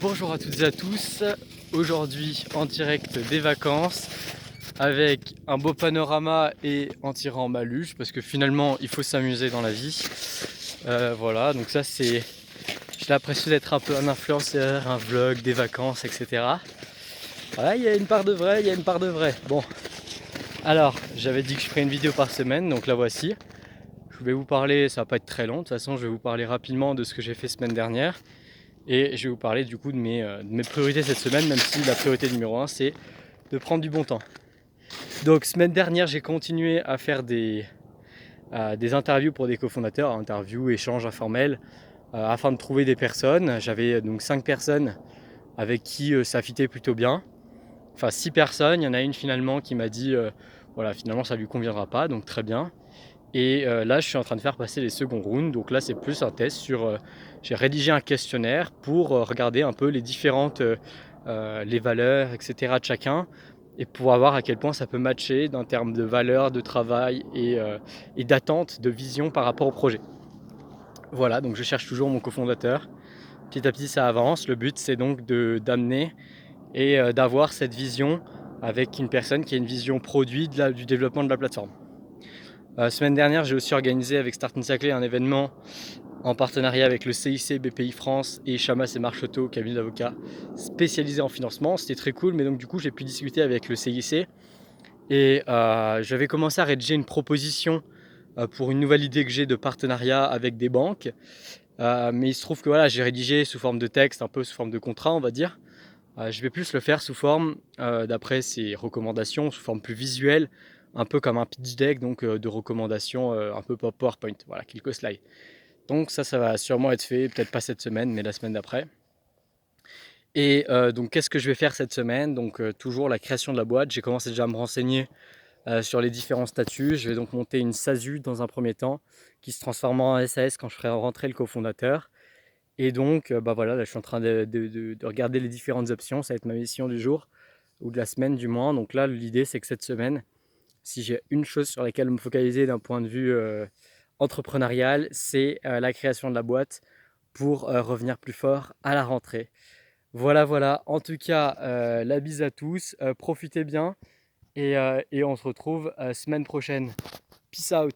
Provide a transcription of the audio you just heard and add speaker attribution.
Speaker 1: Bonjour à toutes et à tous, aujourd'hui en direct des vacances avec un beau panorama et en tirant ma luge parce que finalement il faut s'amuser dans la vie. Voilà, donc ça c'est, j'ai l'impression d'être un peu un influenceur, un vlog des vacances, etc. Voilà, il y a une part de vrai, il y a une part de vrai. Bon, alors j'avais dit que je ferais une vidéo par semaine, donc la voici. Je vais vous parler, ça va pas être très long, de toute façon je vais vous parler rapidement de ce que j'ai fait semaine dernière. Et je vais vous parler du coup de mes priorités cette semaine, même si la priorité numéro 1 c'est de prendre du bon temps. Donc semaine dernière j'ai continué à faire des interviews pour des cofondateurs, interviews, échanges informels, afin de trouver des personnes. J'avais donc 5 personnes avec qui ça fitait plutôt bien. Enfin 6 personnes, il y en a une finalement qui m'a dit voilà finalement ça lui conviendra pas, donc très bien. Et là, je suis en train de faire passer les seconds rounds. Donc là, c'est plus un test sur... j'ai rédigé un questionnaire pour regarder un peu les différentes les valeurs, etc. de chacun et pour voir à quel point ça peut matcher d'un terme de valeur, de travail et d'attente, de vision par rapport au projet. Voilà, donc je cherche toujours mon cofondateur. Petit à petit, ça avance. Le but, c'est donc d'amener et d'avoir cette vision avec une personne qui a une vision produit du développement de la plateforme. Semaine dernière, j'ai aussi organisé avec Start Saclay un événement en partenariat avec le CIC, BPI France et Chamas et Marcheteau, cabinet d'avocats spécialisé en financement. C'était très cool, mais donc du coup, j'ai pu discuter avec le CIC et j'avais commencé à rédiger une proposition pour une nouvelle idée que j'ai de partenariat avec des banques. Mais il se trouve que voilà, j'ai rédigé sous forme de texte, un peu sous forme de contrat, on va dire. Je vais plus le faire sous forme, d'après ses recommandations, sous forme plus visuelle, un peu comme un pitch deck, donc de recommandations un peu PowerPoint, voilà, quelques slides. Donc ça va sûrement être fait, peut-être pas cette semaine, mais la semaine d'après. Et donc qu'est-ce que je vais faire cette semaine? Donc toujours la création de la boîte, j'ai commencé déjà à me renseigner sur les différents statuts. Je vais donc monter une SASU dans un premier temps, qui se transformera en SAS quand je ferai rentrer le cofondateur. Et donc, voilà, là, je suis en train de regarder les différentes options. Ça va être ma mission du jour, ou de la semaine du moins. Donc là, l'idée, c'est que cette semaine, si j'ai une chose sur laquelle me focaliser d'un point de vue entrepreneurial, c'est la création de la boîte pour revenir plus fort à la rentrée. Voilà, voilà. En tout cas, la bise à tous. Profitez bien et on se retrouve semaine prochaine. Peace out.